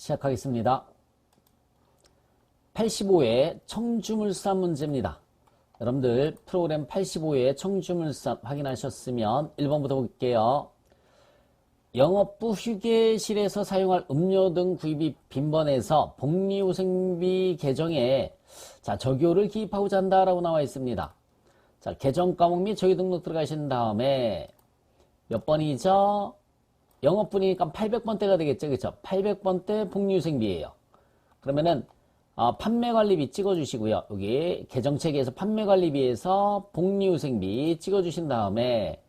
시작하겠습니다. 85회 청주물산 문제입니다. 여러분들 프로그램 85회 청주물산 확인하셨으면 1번부터 볼게요. 영업부 휴게실에서 사용할 음료 등 구입이 빈번해서 복리후생비 계정에 적요를 기입하고자 한다라고 나와 있습니다. 자, 계정 과목 및 적요 등록 들어가신 다음에 몇 번이죠? 영업분이니까 800번대가 되겠죠. 그렇죠? 800번대 복리후생비예요. 그러면은 판매관리비 찍어주시고요. 여기 계정체계에서 판매관리비에서 복리후생비 찍어주신 다음에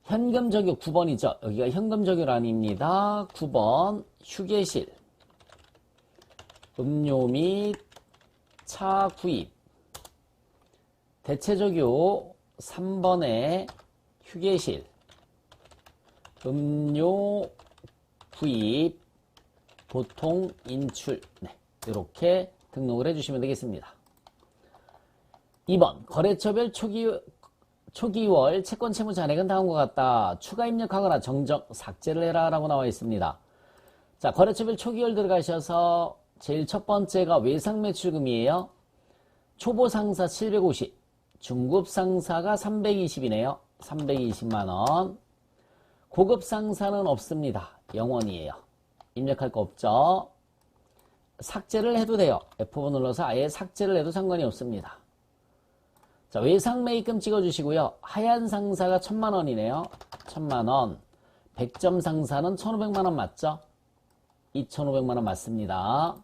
현금 적요 9번이죠. 여기가 현금 적요란입니다. 9번 휴게실 음료 및 차 구입 대체 적요 3번에 휴게실 음료 구입 보통 인출 이렇게 등록을 해주시면 되겠습니다. 2번 거래처별 초기월 채권 채무 잔액은 다음과 같다. 추가 입력하거나 정정 삭제를 해라 라고 나와 있습니다. 자, 거래처별 초기월 들어가셔서 제일 첫 번째가 외상 매출금이에요. 초보 상사 750, 중급 상사가 320이네요. 320만원. 고급 상사는 없습니다. 0원이에요. 입력할 거 없죠. 삭제를 해도 돼요. F5 눌러서 아예 삭제를 해도 상관이 없습니다. 자, 외상 매입금 찍어주시고요. 하얀 상사가 1000만원이네요. 1000만원. 100점 상사는 1500만원 맞죠? 2500만원 맞습니다.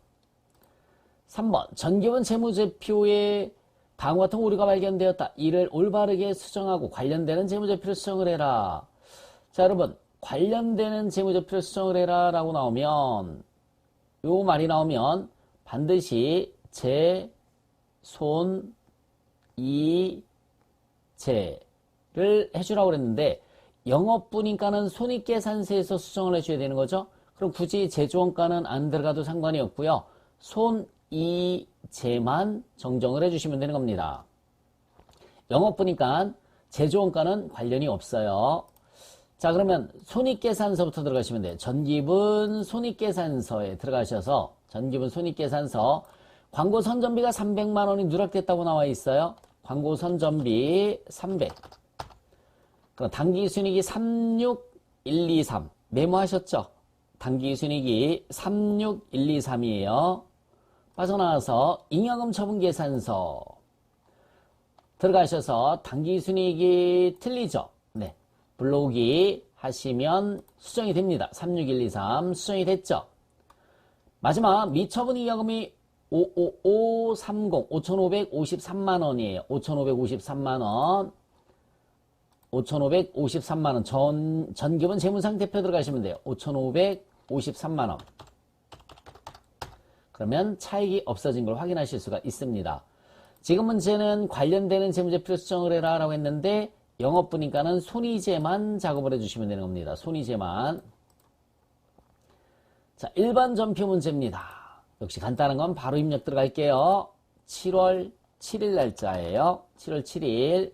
3번 전기분 재무제표에 다음과 같은 오류가 발견되었다. 이를 올바르게 수정하고 관련되는 재무제표를 수정을 해라. 자, 여러분 관련되는 재무제표를 수정을 해라 라고 나오면 요 말이 나오면 반드시 재, 손, 이, 재를 해주라고 그랬는데 영업분인가는 손익계산서에서 수정을 해줘야 되는 거죠. 그럼 굳이 제조원가는 안 들어가도 상관이 없고요. 손, 이, 재만 정정을 해주시면 되는 겁니다. 영업분이니까 제조원가는 관련이 없어요. 자, 그러면 손익계산서부터 들어가시면 돼요. 전기분 손익계산서에 들어가셔서 전기분 손익계산서 광고 선전비가 300만원이 누락됐다고 나와 있어요. 광고 선전비 300. 그럼 당기순이익이 36123 메모하셨죠? 당기순이익이 36123이에요. 빠져나와서 잉여금 처분계산서 들어가셔서 당기순이익이 틀리죠? 네. 불러오기 하시면 수정이 됩니다. 36123 수정이 됐죠? 마지막 미처분 잉여금이 55530 5553만원이에요. 5553만원 5553만원 전기분 재무상태표 들어가시면 돼요. 5553만원 그러면 차익이 없어진 걸 확인하실 수가 있습니다. 지금 문제는 관련되는 재무제표 수정을 해라 라고 했는데 영업분이니까는 손이제만 작업을 해주시면 되는 겁니다. 손이제만. 자, 일반 전표 문제입니다. 역시 간단한 건 바로 입력 들어갈게요. 7월 7일 날짜예요. 7월 7일.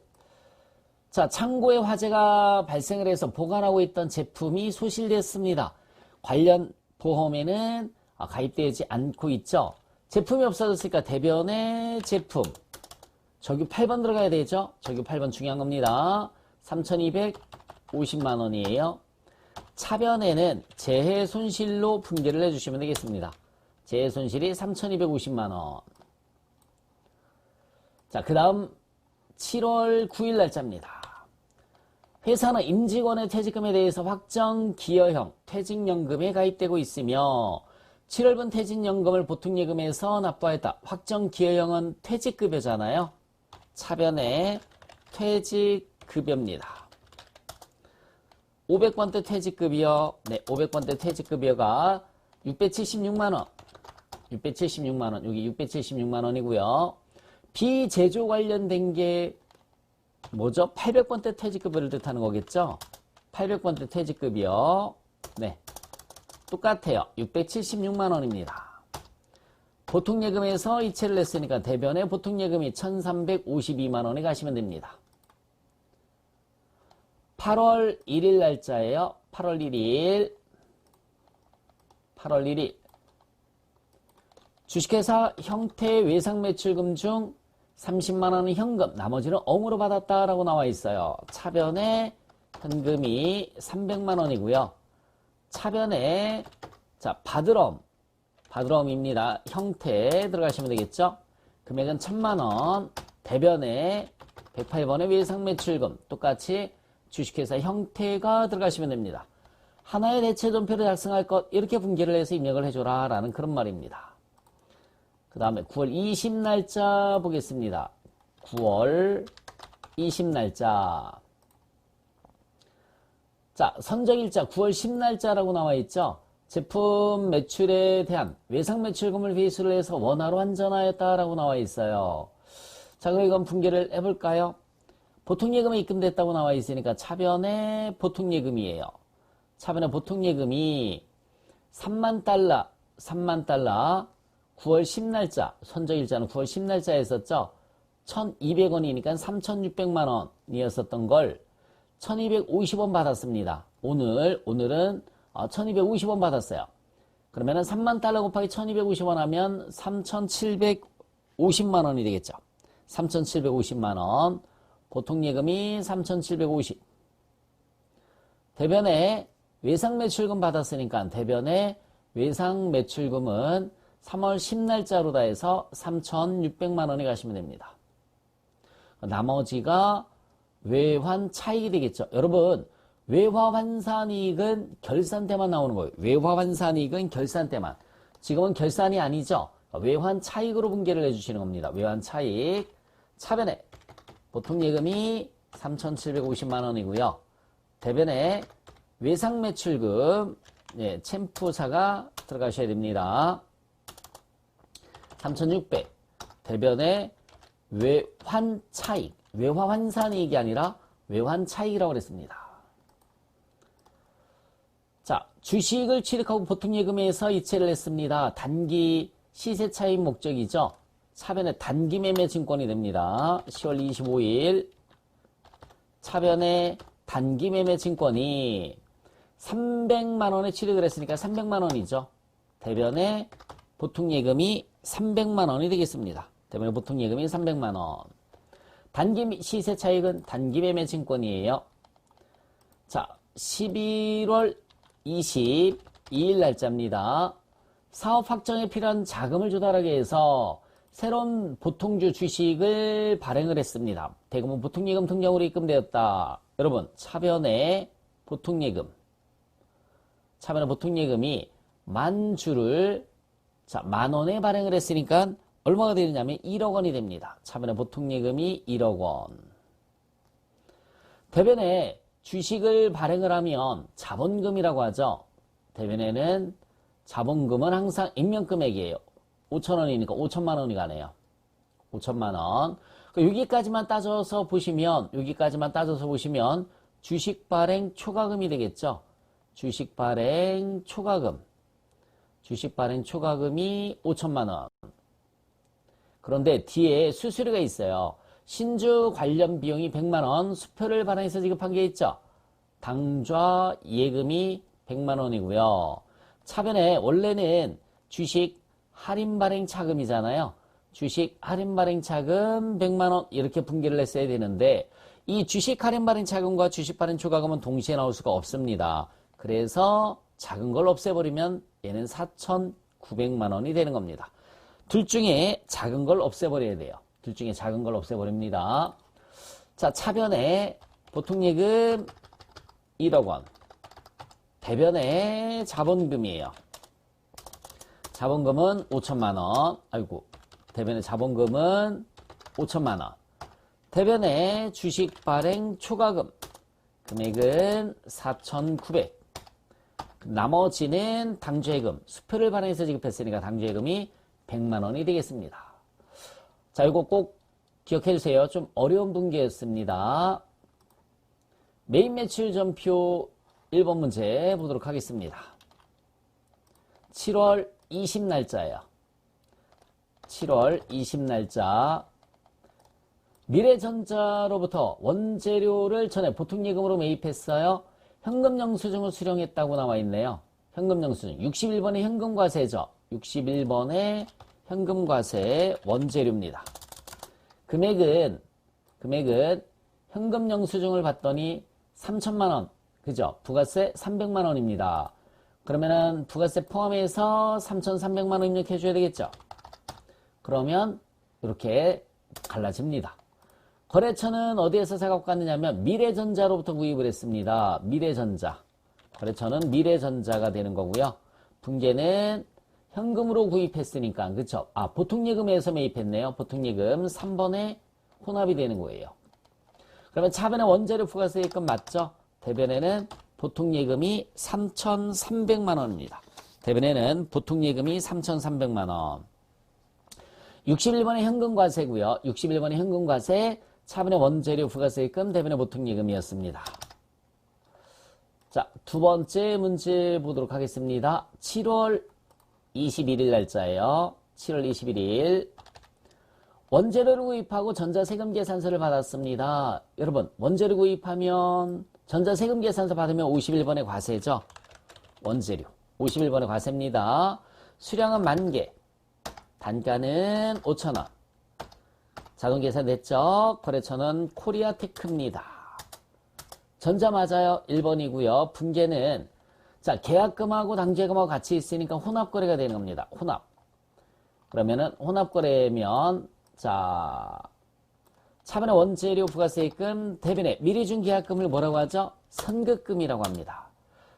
자, 창고에 화재가 발생을 해서 보관하고 있던 제품이 소실됐습니다. 관련 보험에는 가입되지 않고 있죠. 제품이 없어졌으니까 대변의 제품. 적요 8번 들어가야 되죠. 적요 8번 중요한 겁니다. 3250만원이에요. 차변에는 재해 손실로 분계를 해주시면 되겠습니다. 재해 손실이 3250만원. 자, 그 다음 7월 9일 날짜입니다. 회사는 임직원의 퇴직금에 대해서 확정 기여형 퇴직연금에 가입되고 있으며 7월분 퇴직연금을 보통예금에서 납부하였다. 확정 기여형은 퇴직급여잖아요. 차변에 퇴직급여입니다. 500번대 퇴직급여, 네, 500번대 퇴직급여가 676만원. 676만원, 여기 676만원이고요. 비제조 관련된 게 뭐죠? 800번대 퇴직급여를 뜻하는 거겠죠? 800번대 퇴직급여, 네, 똑같아요. 676만원입니다. 보통예금에서 이체를 냈으니까 대변에 보통예금이 1352만원에 가시면 됩니다. 8월 1일 날짜예요. 8월 1일. 8월 1일. 주식회사 형태의 외상매출금 중 30만원은 현금, 나머지는 어무로 받았다라고 나와 있어요. 차변에 현금이 300만원이고요. 차변에 자 바드럼입니다. 형태 들어가시면 되겠죠. 금액은 1000만원. 대변에 108번의 외상매출금 똑같이 주식회사 형태가 들어가시면 됩니다. 하나의 대체전표를 작성할 것 이렇게 분개를 해서 입력을 해줘라 라는 그런 말입니다. 그 다음에 9월 20날짜 보겠습니다. 9월 20날짜. 자, 선정일자 9월 10날짜라고 나와 있죠. 제품 매출에 대한 외상매출금을 회수를 해서 원화로 환전하였다라고 나와 있어요. 자, 그럼 이건 분개를 해볼까요? 보통예금에 입금됐다고 나와 있으니까 차변에 보통예금이에요. 차변에 보통예금이 3만 달러 9월 10날짜, 선정일자는 9월 10날짜에 했었죠. 1200원이니까 3600만원이었었던 걸 1250원 받았습니다. 오늘은 1250원 받았어요. 그러면은 3만 달러 곱하기 1250원 하면 3750만원이 되겠죠. 3750만원. 보통예금이 3750. 대변에 외상매출금 받았으니까 대변에 외상매출금은 3월 10날짜로 다 해서 3600만원이 가시면 됩니다. 나머지가 외환차익이 되겠죠. 여러분, 외화환산이익은 결산 때만 나오는 거예요. 외화환산이익은 결산 때만. 지금은 결산이 아니죠. 외환차익으로 분개를 해주시는 겁니다. 외환차익. 차변에 보통예금이 3750만원이고요. 대변에 외상매출금, 챔프사가 들어가셔야 됩니다. 3600. 대변에 외환차익. 외화환산이익이 아니라 외환차익이라고 그랬습니다. 자, 주식을 취득하고 보통예금에서 이체를 했습니다. 단기 시세차익 목적이죠. 차변에 단기매매 증권이 됩니다. 10월 25일 차변에 단기매매 증권이 300만원에 취득을 했으니까 300만원이죠. 대변에 보통예금이 300만원이 되겠습니다. 대변에 보통예금이 300만원. 단기 시세차익은 단기매매 증권이에요. 자, 11월 22일 날짜입니다. 사업 확정에 필요한 자금을 조달하기 위해서 새로운 보통주 주식을 발행을 했습니다. 대금은 보통예금 등령으로 입금되었다. 여러분, 차변에 보통예금이 만주를 만원에 발행을 했으니까 얼마가 되느냐면 1억 원이 됩니다. 차변에 보통예금이 1억 원. 대변에 주식을 발행을 하면 자본금이라고 하죠. 대변에는 자본금은 항상 액면금액이에요. 5천원이니까 5천만원이 가네요. 5천만원. 여기까지만 따져서 보시면 주식 발행 초과금이 되겠죠. 주식 발행 초과금이 5천만원. 그런데 뒤에 수수료가 있어요. 신주 관련 비용이 100만원, 수표를 발행해서 지급한 게 있죠. 당좌 예금이 100만원이고요. 차변에 원래는 주식 할인 발행 차금이잖아요. 주식 할인 발행 차금 100만원 이렇게 분기를 했어야 되는데 이 주식 할인 발행 차금과 주식 발행 초과금은 동시에 나올 수가 없습니다. 그래서 작은 걸 없애버리면 얘는 4,900만원이 되는 겁니다. 둘 중에 작은 걸 없애버려야 돼요. 둘 중에 작은 걸 없애버립니다. 자, 차변에 보통예금 1억 원. 대변에 자본금이에요. 자본금은 5천만원. 대변에 자본금은 5천만원. 대변에 주식 발행 초과금. 금액은 4,900. 나머지는 당좌예금. 수표를 발행해서 지급했으니까 당좌예금이 100만원이 되겠습니다. 자, 이거 꼭 기억해 주세요. 좀 어려운 분기였습니다. 메인 매출 전표 1번 문제 보도록 하겠습니다. 7월 20날짜예요. 7월 20날짜. 미래전자로부터 원재료를 전에 보통예금으로 매입했어요. 현금영수증을 수령했다고 나와 있네요. 현금영수증. 61번에 현금과세죠. 61번에 현금과세 원재료입니다. 금액은 현금 영수증을 받더니 3천만원, 그죠? 부가세 300만원입니다. 그러면은 부가세 포함해서 3,300만원 입력해 줘야 되겠죠? 그러면 이렇게 갈라집니다. 거래처는 어디에서 사갖고 갔느냐면 미래전자로부터 구입을 했습니다. 미래전자. 거래처는 미래전자가 되는 거고요. 분계는 현금으로 구입했으니까, 그쵸? 보통예금에서 매입했네요. 보통예금 3번에 혼합이 되는 거예요. 그러면 차변에 원재료 부가세액금 맞죠? 대변에는 보통예금이 3,300만원입니다. 대변에는 보통예금이 3,300만원. 61번의 현금과세고요. 61번의 현금과세, 차변의 원재료 부가세액금, 대변의 보통예금이었습니다. 자, 두 번째 문제 보도록 하겠습니다. 7월 21일 날짜예요. 7월 21일. 원재료를 구입하고 전자세금계산서를 받았습니다. 여러분, 원재료 구입하면 전자세금계산서 받으면 51번의 과세죠. 원재료. 51번의 과세입니다. 수량은 10,000개. 단가는 5,000원. 자동계산 됐죠? 거래처는 코리아테크입니다. 전자 맞아요. 1번이고요. 분계는 자, 계약금하고 당좌금하고 같이 있으니까 혼합거래가 되는 겁니다. 혼합. 그러면은 혼합거래면 자, 차변의 원재료 부가세액금 대변에 미리 준 계약금을 뭐라고 하죠? 선급금이라고 합니다.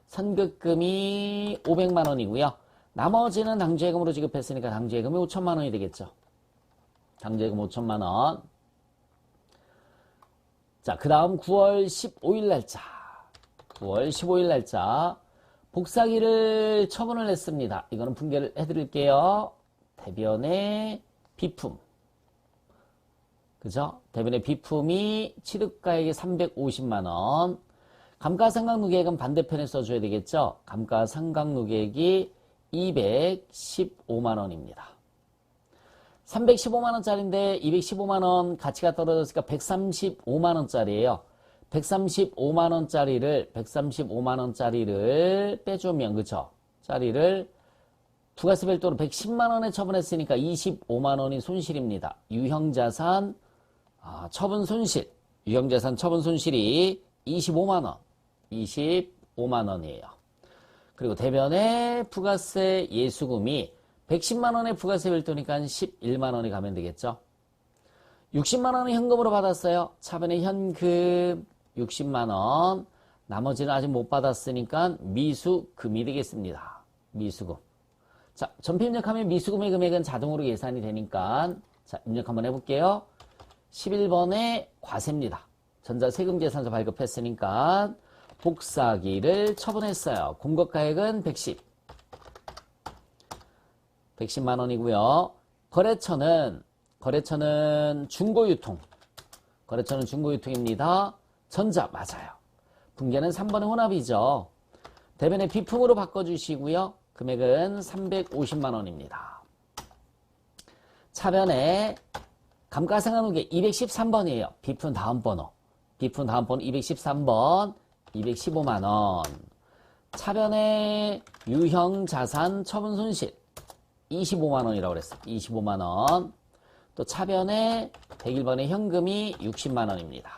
선급금이 500만원이고요. 나머지는 당좌금으로 지급했으니까 당좌금이 5천만원이 되겠죠. 당좌금 5천만원. 자, 그 다음 9월 15일 날짜. 9월 15일 날짜. 복사기를 처분을 했습니다. 이거는 분개를 해드릴게요. 대변의 비품. 그죠? 대변의 비품이 취득가액이 350만원. 감가상각누계액은 반대편에 써줘야 되겠죠? 감가상각누계액이 215만원입니다. 315만원짜리인데 215만원 가치가 떨어졌으니까 135만원짜리예요. 135만원짜리를 빼주면, 그쵸? 짜리를 부가세 별도로 110만원에 처분했으니까 25만원이 손실입니다. 유형자산, 처분 손실. 유형자산 처분 손실이 25만원. 25만원이에요. 그리고 대변의 부가세 예수금이 110만원의 부가세 별도니까 11만원이 가면 되겠죠. 60만원은 현금으로 받았어요. 차변의 현금 60만원. 나머지는 아직 못 받았으니까 미수금이 되겠습니다. 미수금. 자, 전표 입력하면 미수금의 금액은 자동으로 계산이 되니까 자, 입력 한번 해볼게요. 11번의 과세입니다. 전자세금계산서 발급했으니까 복사기를 처분했어요. 공급가액은 110만원이고요. 거래처는 중고유통. 거래처는 중고유통입니다. 전자 맞아요. 분계는 3번의 혼합이죠. 대변의 비품으로 바꿔주시고요. 금액은 350만원입니다. 차변에 감가상각누계 213번이에요. 비품 다음 번호. 비품 다음 번호 213번 215만원. 차변에 유형자산 처분손실 25만원이라고 그랬어요. 25만원. 또 차변에 101번의 현금이 60만원입니다.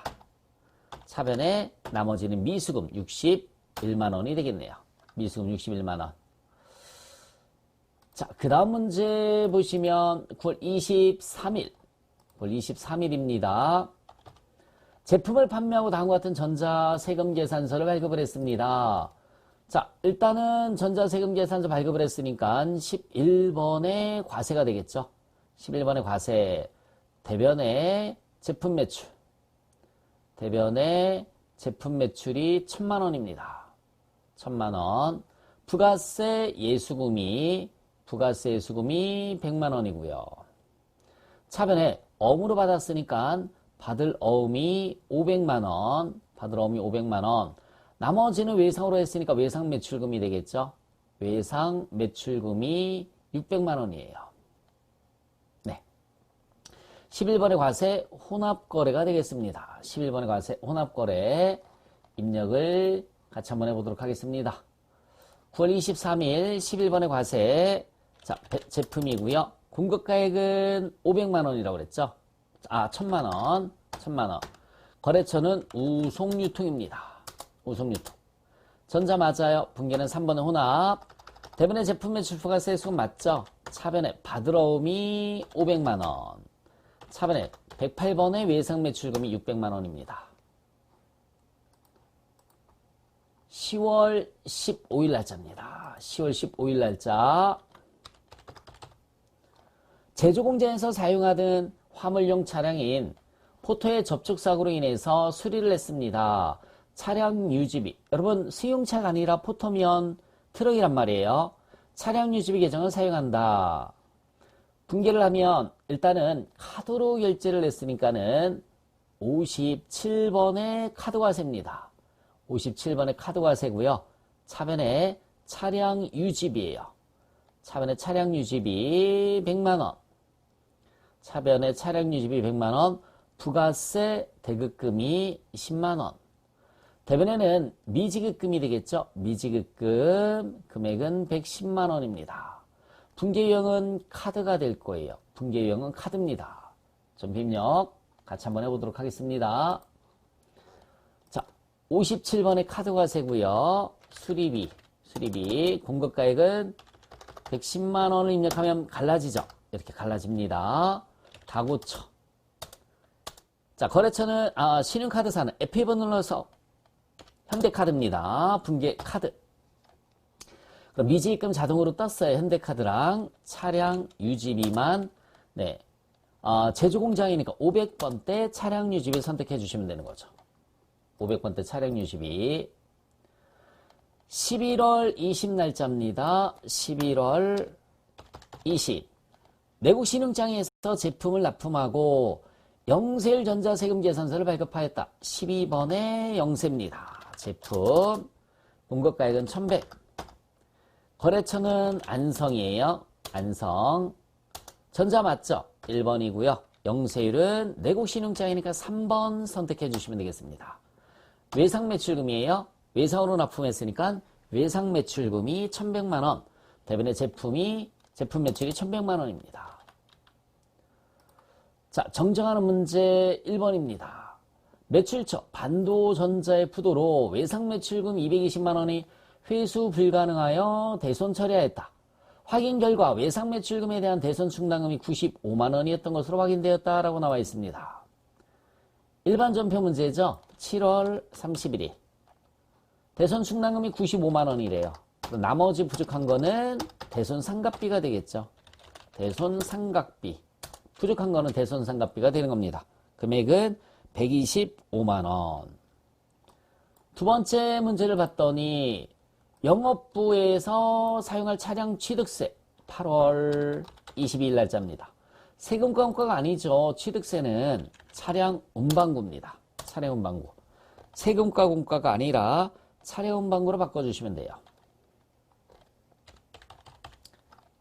차변에 나머지는 미수금 61만원이 되겠네요. 미수금 61만원. 자, 그 다음 문제 보시면 9월 23일입니다. 제품을 판매하고 다음과 같은 전자세금계산서를 발급을 했습니다. 자, 일단은 전자세금계산서 발급을 했으니까 11번의 과세가 되겠죠. 11번의 과세. 대변의 제품 매출. 대변의 제품 매출이 1,000만원입니다. 1,000만원. 부가세 예수금이 100만원이고요. 차변에 어음으로 받았으니까 받을 어음이 500만원. 받을 어음이 500만원. 나머지는 외상으로 했으니까 외상 매출금이 되겠죠. 외상 매출금이 600만원이에요. 네. 11번의 과세 혼합거래가 되겠습니다. 11번의 과세 혼합거래 입력을 같이 한번 해보도록 하겠습니다. 9월 23일 11번의 과세 자 제품이고요. 공급가액은 500만원이라고 그랬죠. 1000만원. 거래처는 우송유통입니다. 우송유통. 전자 맞아요. 분계는 3번의 혼합. 대변의 제품 매출 부가세 수급 맞죠? 차변의 받으러움이 500만원. 차변의 108번의 외상 매출금이 600만원입니다. 10월 15일 날짜입니다. 10월 15일 날짜. 제조 공장에서 사용하던 화물용 차량인 포토의 접촉사고로 인해서 수리를 했습니다. 차량 유지비. 여러분, 승용차가 아니라 포토면 트럭이란 말이에요. 차량 유지비 계정을 사용한다. 분계를 하면 일단은 카드로 결제를 했으니까는 57번의 카드과세입니다. 57번의 카드과세고요. 차변의 차량 유지비예요. 차변의 차량 유지비 100만원. 차변의 차량 유지비 100만원. 부가세 대급금이 10만원. 대변에는 미지급금이 되겠죠. 미지급금 금액은 110만원입니다. 분계 유형은 카드가 될 거예요. 분계 유형은 카드입니다. 전비입력 같이 한번 해보도록 하겠습니다. 자, 57번의 카드과세고요. 수리비 공급가액은 110만원을 입력하면 갈라지죠. 이렇게 갈라집니다. 다고쳐. 자, 거래처는 신용카드사는 F2번 눌러서 현대카드입니다. 분계 카드. 그럼 미지입금 자동으로 떴어요. 현대카드랑 차량 유지비만. 네. 제조공장이니까 500번대 차량 유지비 선택해 주시면 되는 거죠. 500번대 차량 유지비. 11월 20 날짜입니다. 11월 20. 내국 신흥장에서 제품을 납품하고 영세일 전자세금 계산서를 발급하였다. 12번의 영세입니다. 제품. 공급가액은 1100. 거래처는 안성이에요. 안성. 전자 맞죠? 1번이고요. 영세율은 내국 신흥장이니까 3번 선택해 주시면 되겠습니다. 외상 매출금이에요. 외상으로 납품했으니까 외상 매출금이 1100만원. 대변의 제품 매출이 1100만원입니다. 자, 정정하는 문제 1번입니다. 매출처 반도전자의 부도로 외상 매출금 220만원이 회수 불가능하여 대손 처리하였다. 확인 결과 외상 매출금에 대한 대손 충당금이 95만원이었던 것으로 확인되었다라고 나와 있습니다. 일반 전표 문제죠. 7월 31일. 대손 충당금이 95만원이래요. 나머지 부족한 거는 대손 상각비가 되겠죠. 대손 상각비. 부족한 거는 대손 상각비가 되는 겁니다. 금액은 125만원. 두 번째 문제를 봤더니 영업부에서 사용할 차량 취득세 8월 22일 날짜입니다. 세금과 공과가 아니죠. 취득세는 차량 운반구입니다. 차량 운반구. 세금과 공과가 아니라 차량 운반구로 바꿔주시면 돼요.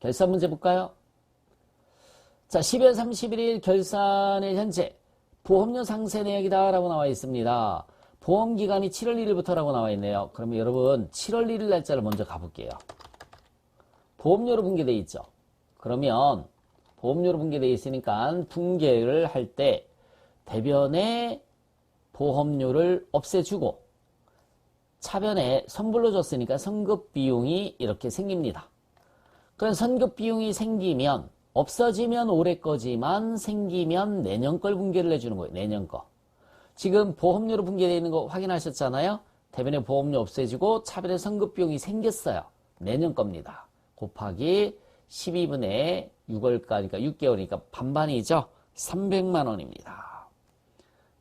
결산 문제 볼까요? 자, 12월 31일 결산의 현재 보험료 상세 내역이다 라고 나와 있습니다. 보험기간이 7월 1일부터 라고 나와 있네요. 그러면 여러분 7월 1일 날짜를 먼저 가볼게요. 보험료로 분계되어 있죠. 그러면 보험료로 분계되어 있으니까 분계를 할 때 대변에 보험료를 없애주고 차변에 선불로 줬으니까 선급 비용이 이렇게 생깁니다. 그럼 선급 비용이 생기면 없어지면 올해 거지만 생기면 내년 걸 분계를 해주는 거예요. 내년 거. 지금 보험료로 분계되어 있는 거 확인하셨잖아요. 대변에 보험료 없애지고 차변에 선급 비용이 생겼어요. 내년 겁니다. 곱하기 12분의 6월가니까 6개월이니까 반반이죠. 300만원입니다.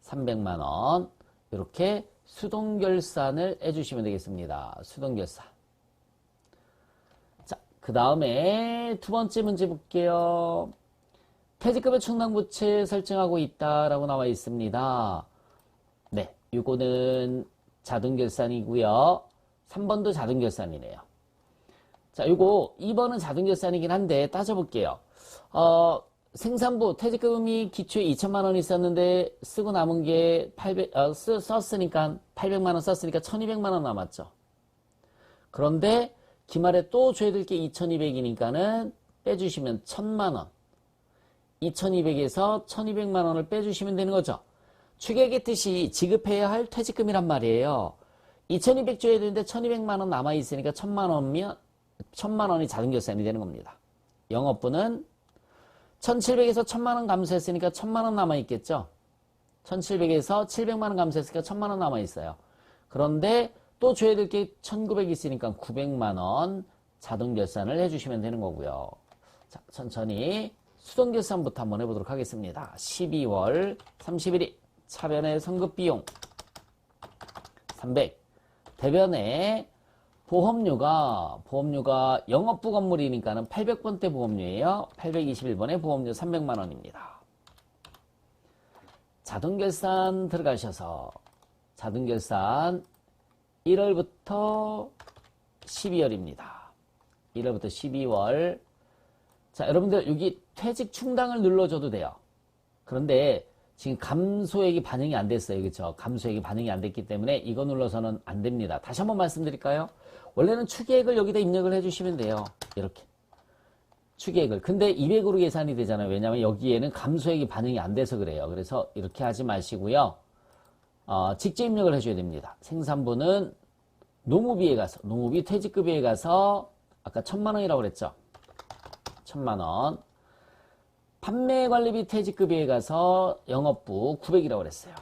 300만원. 이렇게 수동결산을 해주시면 되겠습니다. 수동결산. 자, 그 다음에 두 번째 문제 볼게요. 퇴직급여 충당부채 설정하고 있다라고 나와 있습니다. 네, 요거는 자동결산이고요. 3번도 자동결산이네요. 자, 요거 2번은 자동결산이긴 한데 따져볼게요. 생산부 퇴직금이 기초에 2천만원 있었는데 쓰고 남은 게 썼으니까 800만원 썼으니까 1200만원 남았죠. 그런데 기말에 또 줘야 될 게 2200이니까는 빼주시면 1000만원. 2200에서 1200만 원을 빼주시면 되는 거죠. 추계액의 뜻이 지급해야 할 퇴직금이란 말이에요. 2200 줘야 되는데 1200만 원 남아있으니까 1000만 원이 자동결산이 되는 겁니다. 영업부는 1700에서 1000만 원 감소했으니까 1000만 원 남아있겠죠. 1700에서 700만 원 감소했으니까 1000만 원 남아있어요. 그런데 또 줘야 될 게 1900 있으니까 900만 원 자동결산을 해주시면 되는 거고요. 자, 천천히 수동결산부터 한번 해보도록 하겠습니다. 12월 31일 차변의 성급비용 300, 대변의 보험료가 영업부 건물이니까는 800번대 보험료예요. 821번의 보험료 300만 원입니다. 자동결산 들어가셔서 자동결산 1월부터 12월입니다. 1월부터 12월. 자, 여러분들 여기 퇴직 충당을 눌러줘도 돼요. 그런데 지금 감소액이 반영이 안 됐어요. 그렇죠? 감소액이 반영이 안 됐기 때문에 이거 눌러서는 안 됩니다. 다시 한번 말씀드릴까요? 원래는 추계액을 여기다 입력을 해주시면 돼요. 이렇게. 추계액을. 근데 200으로 계산이 되잖아요. 왜냐하면 여기에는 감소액이 반영이 안 돼서 그래요. 그래서 이렇게 하지 마시고요. 직접 입력을 해줘야 됩니다. 생산부는 노무비에 가서, 노무비 퇴직급여에 가서 아까 1000만 원이라고 그랬죠? 1000만 원. 판매관리비 퇴직급여에 가서 영업부 900이라고 그랬어요.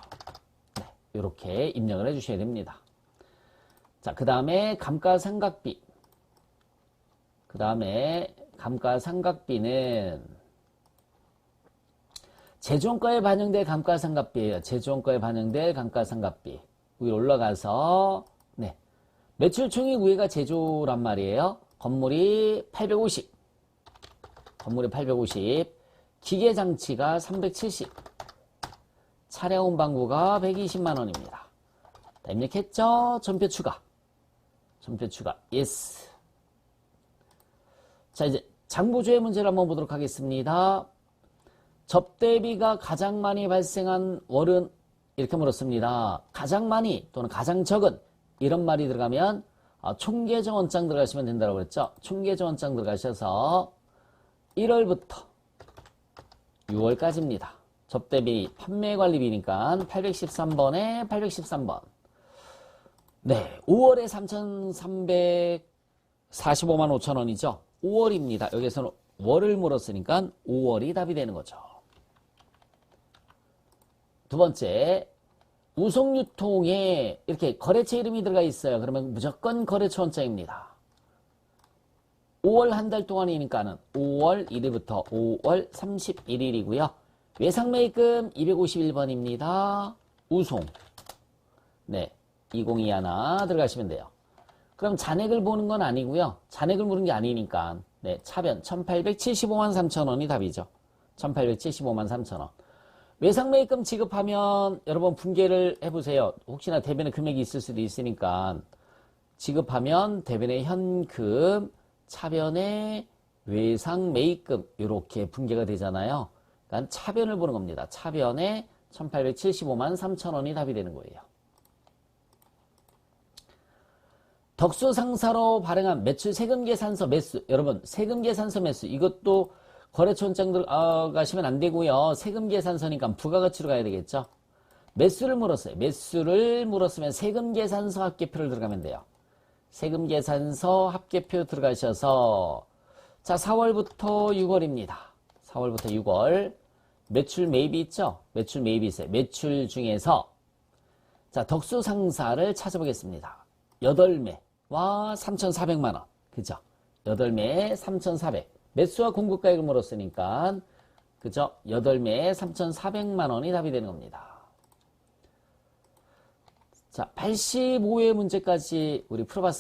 네, 이렇게 입력을 해주셔야 됩니다. 자, 그 다음에 감가상각비. 그 다음에 감가상각비는 제조원가에 반영될 감가상각비예요. 제조원가에 반영될 감가상각비. 위로 올라가서 네, 매출 총액 위에가 제조란 말이에요. 건물이 850. 건물이 850. 기계장치가 370. 차량 운반구가 120만 원입니다. 다 입력했죠? 전표 추가. 전표 추가. 예스. 자, 이제 장부조회 문제를 한번 보도록 하겠습니다. 접대비가 가장 많이 발생한 월은 이렇게 물었습니다. 가장 많이 또는 가장 적은 이런 말이 들어가면 총계정 원장 들어가시면 된다고 그랬죠. 총계정 원장 들어가셔서 1월부터 6월까지입니다. 접대비 판매관리비니까 813번에 813번. 네, 5월에 3,345만 5천 원이죠. 5월입니다. 여기서는 월을 물었으니까 5월이 답이 되는 거죠. 두 번째, 우송유통에 이렇게 거래처 이름이 들어가 있어요. 그러면 무조건 거래처 원장입니다. 5월 한 달 동안이니까는 5월 1일부터 5월 31일이고요. 외상매입금 251번입니다. 우송. 네, 202 하나 들어가시면 돼요. 그럼 잔액을 보는 건 아니고요. 잔액을 보는 게 아니니까 네, 차변 1875만 3천원이 답이죠. 1875만 3천원. 외상매입금 지급하면 여러분 분계를 해보세요. 혹시나 대변에 금액이 있을 수도 있으니까 지급하면 대변의 현금, 차변의 외상매입금 이렇게 분계가 되잖아요. 그러니까 차변을 보는 겁니다. 차변에 1875만 3천원이 답이 되는 거예요. 덕수상사로 발행한 매출 세금계산서 매수. 여러분 세금계산서 매수 이것도 거래처원장 들어가시면 안 되고요. 세금계산서니까 부가가치로 가야 되겠죠. 매수를 물었어요. 매수를 물었으면 세금계산서 합계표를 들어가면 돼요. 세금계산서 합계표 들어가셔서 자 4월부터 6월입니다. 4월부터 6월 매출 매입이 있죠. 매출 매입이 있어요. 매출 중에서 자 덕수상사를 찾아보겠습니다. 8매와 3,400만원 그죠? 8매에 3,400 매수와 공급가액을 물었으니까 그죠? 8매에 3,400만원이 답이 되는 겁니다. 자 85회 문제까지 우리 풀어봤습니다.